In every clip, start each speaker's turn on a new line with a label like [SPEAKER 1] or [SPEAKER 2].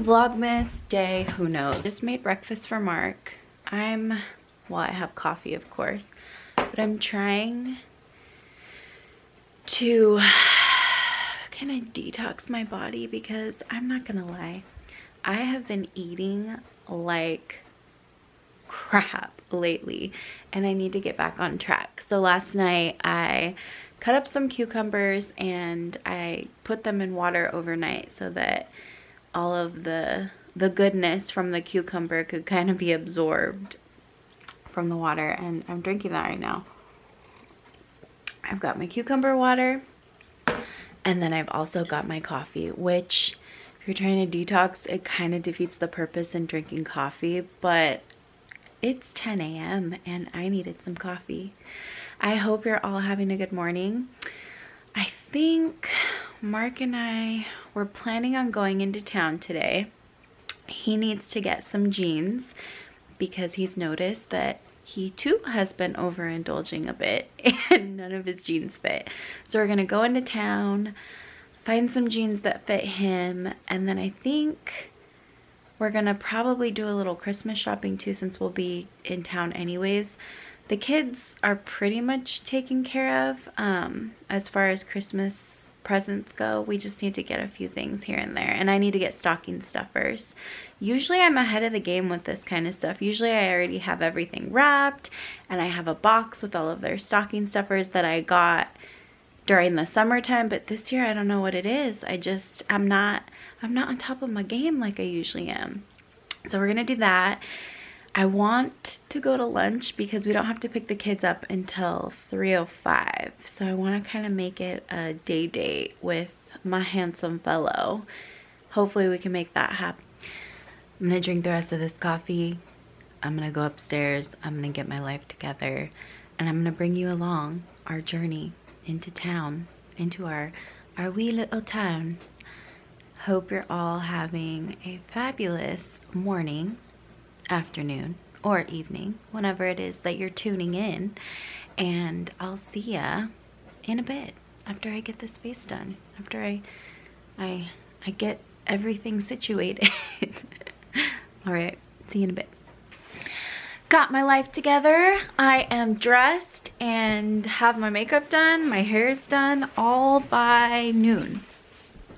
[SPEAKER 1] Vlogmas day, who knows. Just made breakfast for Mark. Well, I have coffee, of course, but I'm trying to kind of detox my body because I'm not gonna lie, I have been eating like crap lately and I need to get back on track. So last night I cut up some cucumbers and I put them in water overnight so that all of the goodness from the cucumber could kind of be absorbed from the water, and I'm drinking that right now. I've got my cucumber water and then I've also got my coffee, which if you're trying to detox, it kind of defeats the purpose in drinking coffee, but it's 10 a.m. and I needed some coffee. I hope you're all having a good morning. I think Mark and I were planning on going into town today. He needs to get some jeans because he's noticed that he too has been overindulging a bit and none of his jeans fit. So we're gonna go into town, find some jeans that fit him, and then I think we're gonna probably do a little Christmas shopping too since we'll be in town anyways. The kids are pretty much taken care of as far as Christmas presents go. We just need to get a few things here and there, and I need to get stocking stuffers. Usually I'm ahead of the game with this kind of stuff. Usually I already have everything wrapped and I have a box with all of their stocking stuffers that I got during the summertime, but this year I don't know what it is. I'm not on top of my game like I usually am. So we're gonna do that. I want to go to lunch because we don't have to pick the kids up until 3:05. So I want to kind of make it a day date with my handsome fellow. Hopefully we can make that happen. I'm going to drink the rest of this coffee. I'm going to go upstairs. I'm going to get my life together. And I'm going to bring you along our journey into town, into our wee little town. Hope you're all having a fabulous morning, afternoon, or evening, whenever it is that you're tuning in, and I'll see ya in a bit after I get this face done, after I get everything situated. All right, see you in a bit. Got my life together. I am dressed and have my makeup done, my hair is done, all by noon.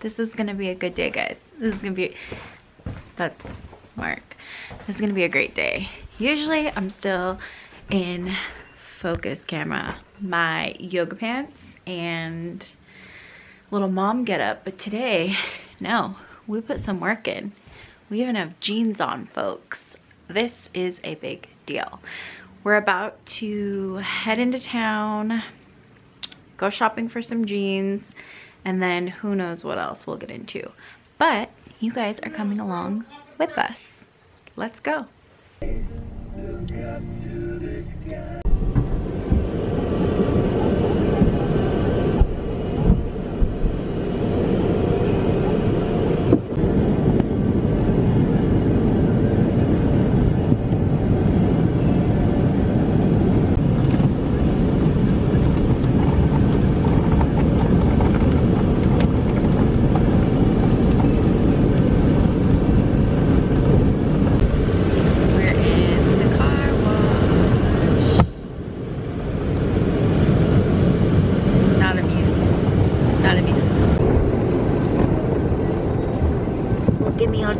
[SPEAKER 1] This is gonna be a good day, guys. This is gonna be, that's Mark. This is gonna be a great day. Usually I'm still in focus camera, my yoga pants and little mom get up, but today, no, we put some work in. We even have jeans on, folks. This is a big deal. We're about to head into town, go shopping for some jeans, and then who knows what else we'll get into. But you guys are coming along with us. Let's go.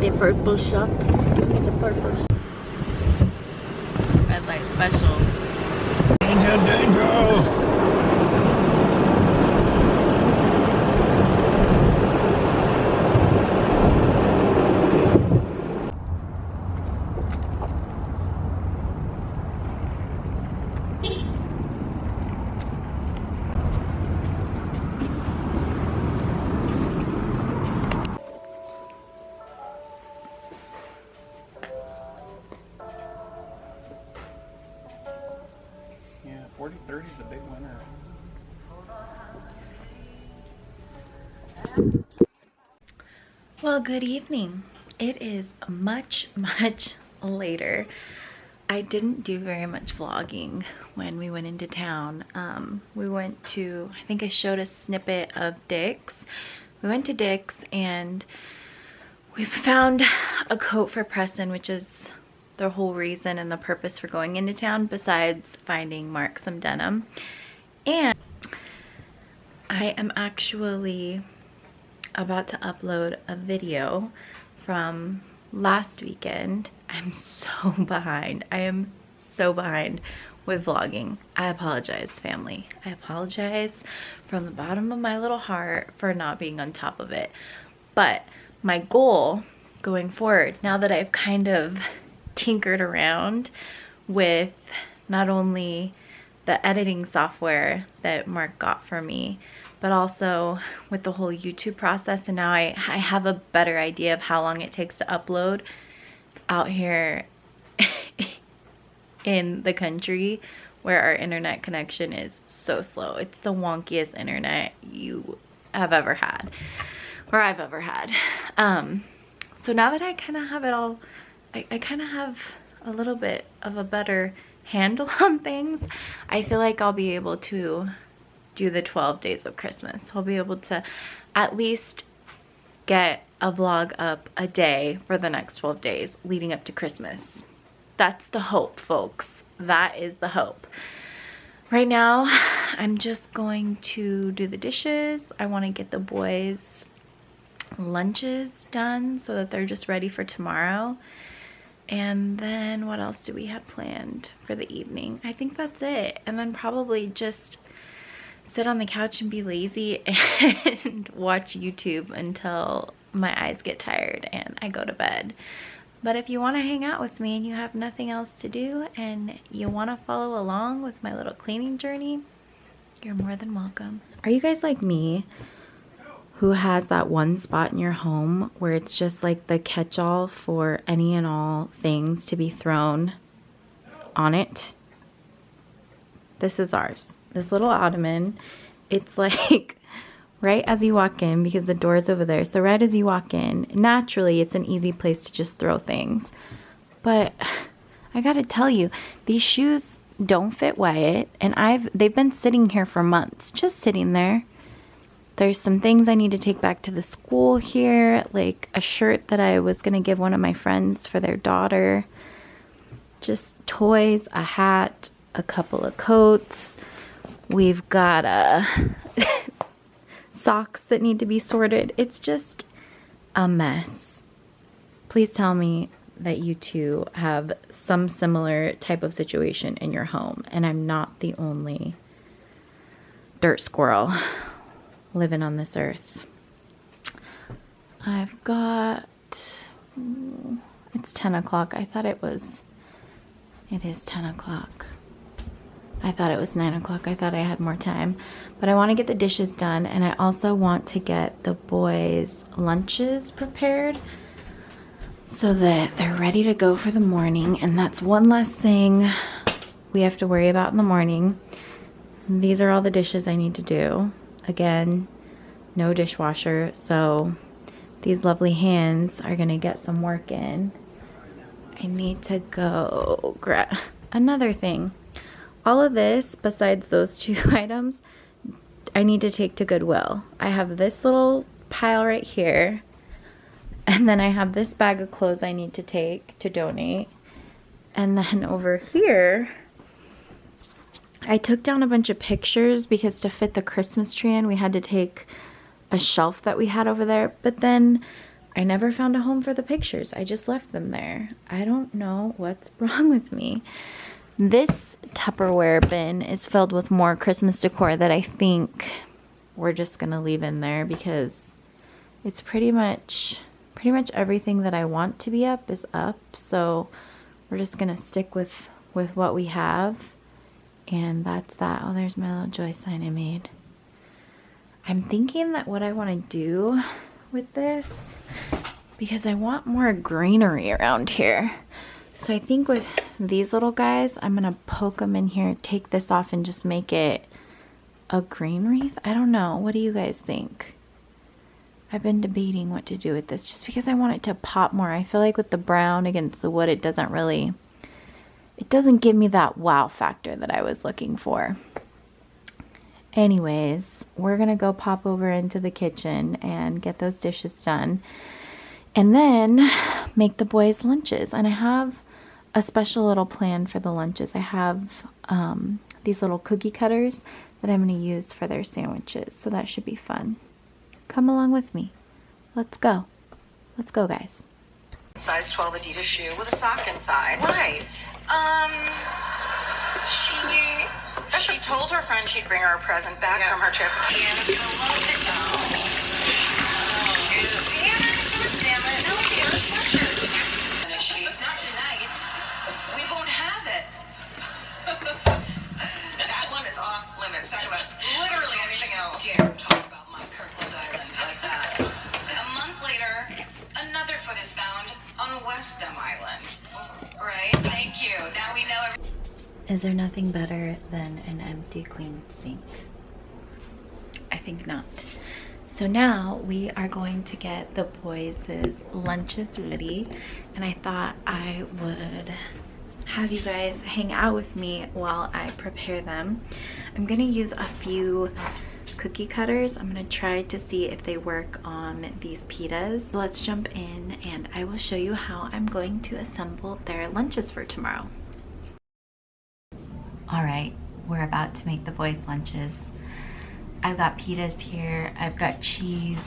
[SPEAKER 2] The purple shot. Give me the purple shot.
[SPEAKER 1] Red light special.
[SPEAKER 3] Danger, danger! Yeah, 40-30 is a big winner.
[SPEAKER 1] Well, good evening. It is much later. I didn't do very much vlogging when we went into town. We went to, I think I showed a snippet of Dick's. We went to Dick's and We've found a coat for Preston, which is the whole reason and the purpose for going into town, besides finding Mark some denim. And I am actually about to upload a video from last weekend. I'm so behind. I am so behind with vlogging. I apologize, family. I apologize from the bottom of my little heart for not being on top of it. But my goal going forward, now that I've kind of tinkered around with not only the editing software that Mark got for me, but also with the whole YouTube process, and now I have a better idea of how long it takes to upload out here in the country where our internet connection is so slow. It's the wonkiest internet you have ever had, or I've ever had. So now that I kind of have it all, I kind of have a little bit of a better handle on things, I feel like I'll be able to do the 12 days of Christmas. I'll be able to at least get a vlog up a day for the next 12 days leading up to Christmas. That's the hope, folks. That is the hope. Right now, I'm just going to do the dishes. I want to get the boys' lunches done so that they're just ready for tomorrow. And then what else do we have planned for the evening? I think that's it. And then probably just sit on the couch and be lazy and watch YouTube until my eyes get tired and I go to bed. But if you want to hang out with me and you have nothing else to do and you want to follow along with my little cleaning journey, you're more than welcome. Are you guys like me, who has that one spot in your home where it's just like the catch-all for any and all things to be thrown on it? This is ours. This little ottoman, it's like right as you walk in, because the door is over there. So right as you walk in, naturally it's an easy place to just throw things. But I gotta tell you, these shoes don't fit Wyatt, and they've been sitting here for months, just sitting there. There's some things I need to take back to the school here, like a shirt that I was gonna give one of my friends for their daughter. Just toys, a hat, a couple of coats. We've got socks that need to be sorted. It's just a mess. Please tell me that you too have some similar type of situation in your home, and I'm not the only dirt squirrel living on this earth. I've got, it's 10 o'clock. It is 10 o'clock. I thought it was 9 o'clock. I thought I had more time. But I want to get the dishes done, and I also want to get the boys' lunches prepared so that they're ready to go for the morning. And that's one less thing we have to worry about in the morning. And these are all the dishes I need to do. Again, no dishwasher, so these lovely hands are gonna get some work in. I need to go grab another thing. All of this, besides those two items, I need to take to Goodwill. I have this little pile right here, and then I have this bag of clothes I need to take to donate. And then over here, I took down a bunch of pictures because to fit the Christmas tree in, we had to take a shelf that we had over there. But then I never found a home for the pictures. I just left them there. I don't know what's wrong with me. This Tupperware bin is filled with more Christmas decor that I think we're just going to leave in there because it's pretty much everything that I want to be up is up. So we're just going to stick with what we have. And that's that. Oh, there's my little joy sign I made. I'm thinking that what I want to do with this, because I want more greenery around here. So I think with these little guys, I'm going to poke them in here, take this off, and just make it a green wreath. I don't know. What do you guys think? I've been debating what to do with this just because I want it to pop more. I feel like with the brown against the wood, it doesn't give me that wow factor that I was looking for. Anyways, we're going to go pop over into the kitchen and get those dishes done. and then make the boys lunches. And I have a special little plan for the lunches. I have these little cookie cutters that I'm going to use for their sandwiches, so that should be fun. Come along with me. Let's go. Let's go, guys.
[SPEAKER 4] Size 12 Adidas shoe with a sock inside. Why? She told her friend she'd bring her a present back from her trip. Damn it. No, dear, sweatshirt. And she, not tonight. We won't have it. That one is off limits. Talk about literally anything else. Dare talk about my Kirkland Island like that. A month later, another foot is found on Westham Island. Right? Thank you. Now we know.
[SPEAKER 1] Is there nothing better than an empty, clean sink? I think not. So now we are going to get the boys' lunches ready, and I thought I would have you guys hang out with me while I prepare them. I'm gonna use a few cookie cutters. I'm gonna try to see if they work on these pitas. Let's jump in and I will show you how I'm going to assemble their lunches for tomorrow. All right, we're about to make the boys' lunches. I've got pitas here, I've got cheese.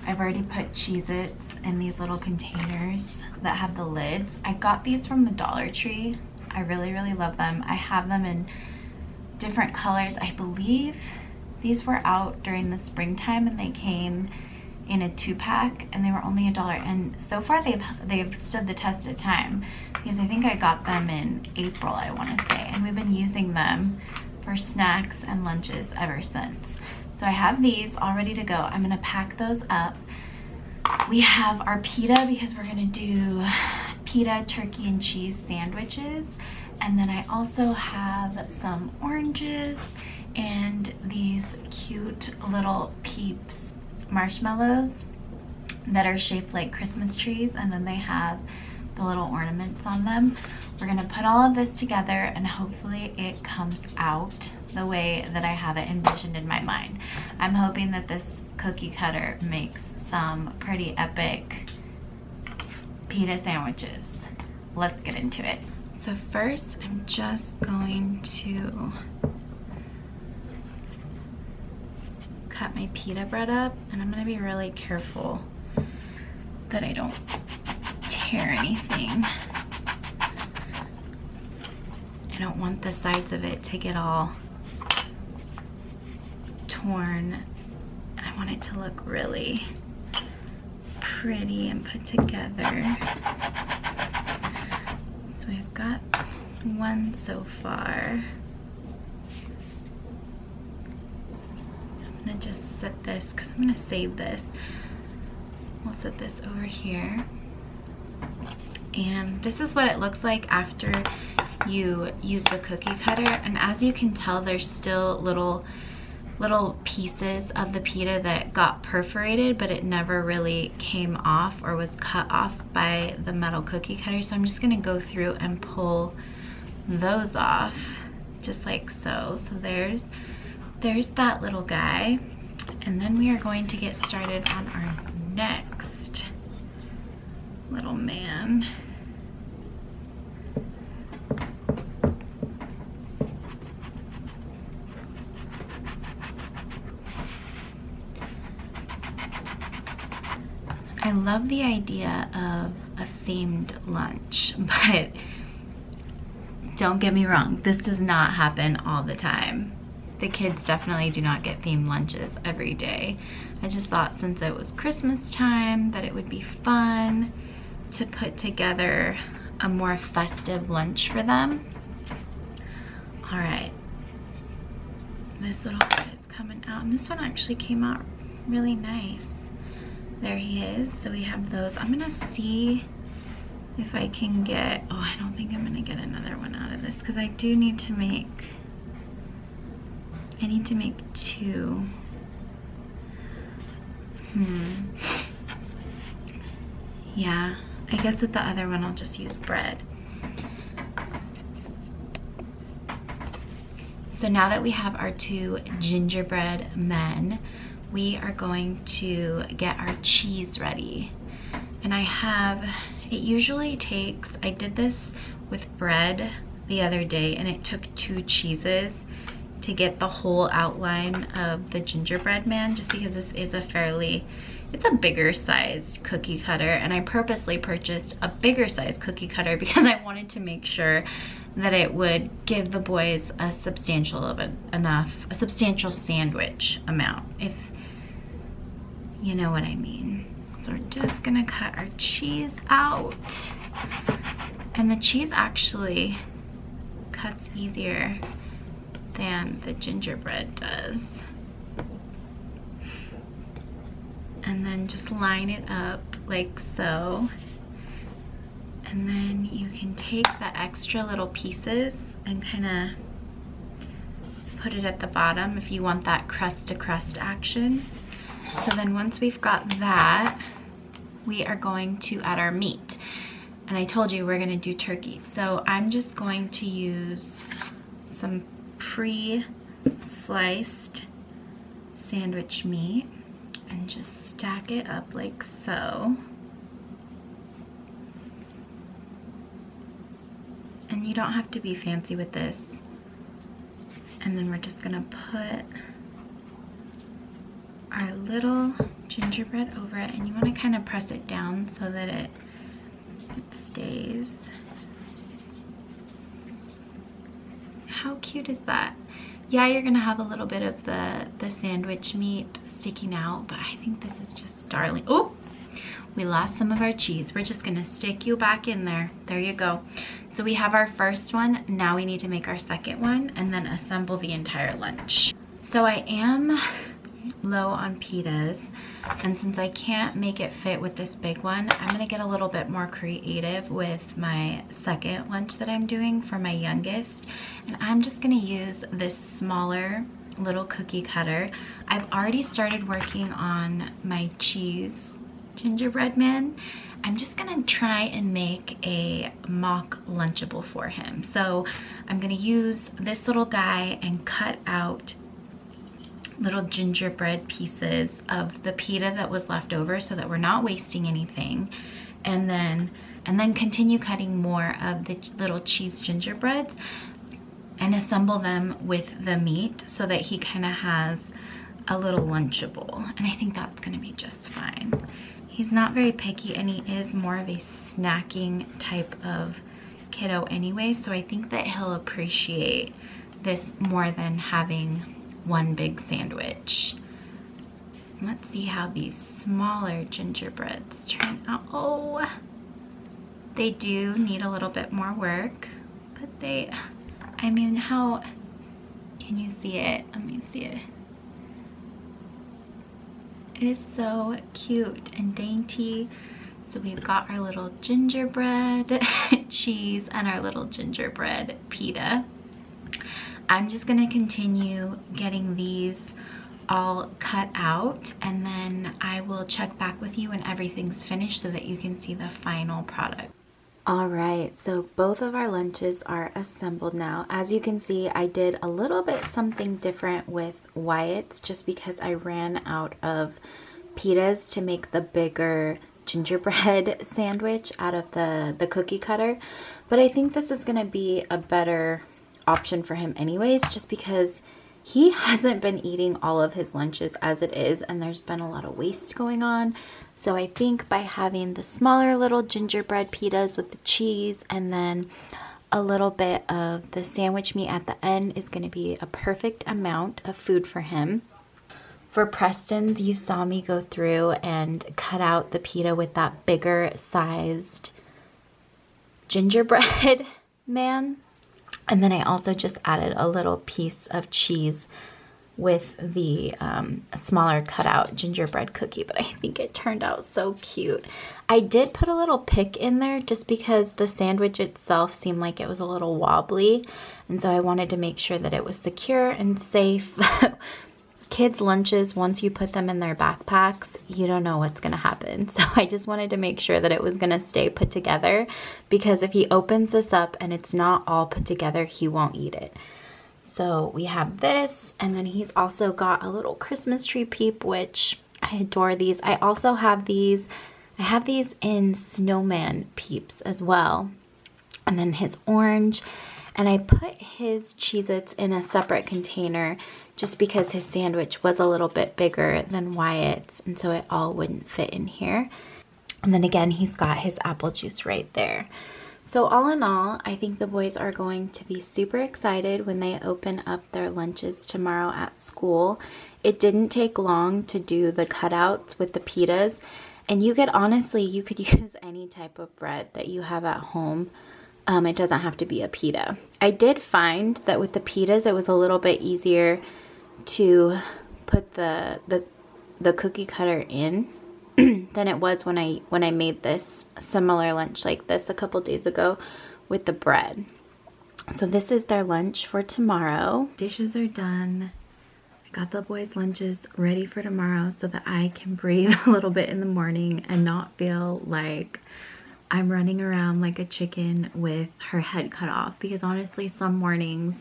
[SPEAKER 1] I've already put Cheez-Its in these little containers that have the lids. I got these from the Dollar Tree. I really, really love them. I have them in different colors. I believe these were out during the springtime and they came in a 2-pack and they were only $1. And so far they've stood the test of time, because I think I got them in April, I want to say, and we've been using them for snacks and lunches ever since. So I have these all ready to go. I'm gonna pack those up. We have our pita, because we're gonna do pita, turkey, and cheese sandwiches. And then I also have some oranges and these cute little Peeps marshmallows that are shaped like Christmas trees, and then they have the little ornaments on them. We're gonna put all of this together and hopefully it comes out the way that I have it envisioned in my mind. I'm hoping that this cookie cutter makes some pretty epic pita sandwiches. Let's get into it. So first, I'm just going to cut my pita bread up, and I'm gonna be really careful that I don't tear anything. I don't want the sides of it to get all torn. I want it to look really pretty and put together. So we've got one so far. I'm gonna just set this, because I'm gonna save this. We'll set this over here. And this is what it looks like after you use the cookie cutter. And as you can tell, there's still little pieces of the pita that got perforated, but it never really came off or was cut off by the metal cookie cutter. So I'm just gonna go through and pull those off, just like so. So there's that little guy. And then we are going to get started on our next little man. I love the idea of a themed lunch, but don't get me wrong, this does not happen all the time. The kids definitely do not get themed lunches every day. I just thought since it was Christmas time that it would be fun to put together a more festive lunch for them. All right, this little guy is coming out, and this one actually came out really nice. There he is. So we have those. I'm gonna see if I can get, oh, I don't think I'm gonna get another one out of this, because I do need to make, I need to make two. Yeah, I guess with the other one I'll just use bread. So now that we have our two gingerbread men, we are going to get our cheese ready. And it usually takes, I did this with bread the other day, and it took 2 cheeses to get the whole outline of the gingerbread man, just because this is it's a bigger sized cookie cutter, and I purposely purchased a bigger sized cookie cutter because I wanted to make sure that it would give the boys a substantial sandwich amount, if you know what I mean. So we're just gonna cut our cheese out, and the cheese actually cuts easier than the gingerbread does. And then just line it up like so. And then you can take the extra little pieces and kind of put it at the bottom if you want that crust to crust action. So then once we've got that, we are going to add our meat. And I told you we're gonna do turkey. So I'm just going to use some pre-sliced sandwich meat and just stack it up like so. And you don't have to be fancy with this. And then we're just gonna put our little gingerbread over it, and you wanna kind of press it down so that it stays. How cute is that? Yeah, you're gonna have a little bit of the sandwich meat sticking out, but I think this is just darling. Oh, we lost some of our cheese. We're just gonna stick you back in there. There you go. So we have our first one. Now we need to make our second one and then assemble the entire lunch. So I am low on pitas, and since I can't make it fit with this big one, I'm gonna get a little bit more creative with my second lunch that I'm doing for my youngest, and I'm just gonna use this smaller little cookie cutter. I've already started working on my cheese gingerbread man. I'm just gonna try and make a mock Lunchable for him. So I'm gonna use this little guy and cut out little gingerbread pieces of the pita that was left over so that we're not wasting anything, and then continue cutting more of the little cheese gingerbreads and assemble them with the meat so that he kind of has a little Lunchable, and I think that's gonna be just fine. He's not very picky, and he is more of a snacking type of kiddo anyway, so I think that he'll appreciate this more than having one big sandwich. Let's see how these smaller gingerbreads turn out. Oh, they do need a little bit more work, but I mean, how can you see it? Let me see it. It is so cute and dainty. So we've got our little gingerbread cheese and our little gingerbread pita. I'm just gonna continue getting these all cut out, and then I will check back with you when everything's finished so that you can see the final product. All right, so both of our lunches are assembled now. As you can see, I did a little bit something different with Wyatt's just because I ran out of pitas to make the bigger gingerbread sandwich out of the cookie cutter. But I think this is gonna be a better option for him anyways, just because he hasn't been eating all of his lunches as it is, and there's been a lot of waste going on. So I think by having the smaller little gingerbread pitas with the cheese and then a little bit of the sandwich meat at the end is going to be a perfect amount of food for him. For Preston's, you saw me go through and cut out the pita with that bigger sized gingerbread man. And then I also just added a little piece of cheese with the smaller cutout gingerbread cookie, but I think it turned out so cute. I did put a little pick in there just because the sandwich itself seemed like it was a little wobbly, and so I wanted to make sure that it was secure and safe. Kids' lunches, once you put them in their backpacks, you don't know what's gonna happen. So I just wanted to make sure that it was gonna stay put together, because if he opens this up and it's not all put together, he won't eat it. So we have this, and then he's also got a little Christmas tree peep, which I adore these. I also have these I have these in snowman peeps as well. And then his orange. And I put his Cheez-Its in a separate container just because his sandwich was a little bit bigger than Wyatt's. And so it all wouldn't fit in here. And then again, he's got his apple juice right there. So all in all, I think the boys are going to be super excited when they open up their lunches tomorrow at school. It didn't take long to do the cutouts with the pitas. And you could honestly, you could use any type of bread that you have at home. It doesn't have to be a pita. I did find that with the pitas, it was a little bit easier to put the cookie cutter in than it was when I made this similar lunch like this a couple days ago with the bread. So this is their lunch for tomorrow. Dishes are done. I got the boys' lunches ready for tomorrow so that I can breathe a little bit in the morning and not feel like I'm running around like a chicken with her head cut off, because honestly some mornings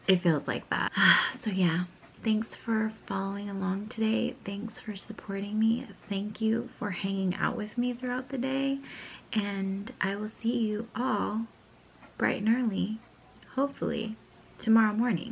[SPEAKER 1] it feels like that. So yeah. Thanks for following along today. Thanks for supporting me. Thank you for hanging out with me throughout the day. And I will see you all bright and early, hopefully, tomorrow morning.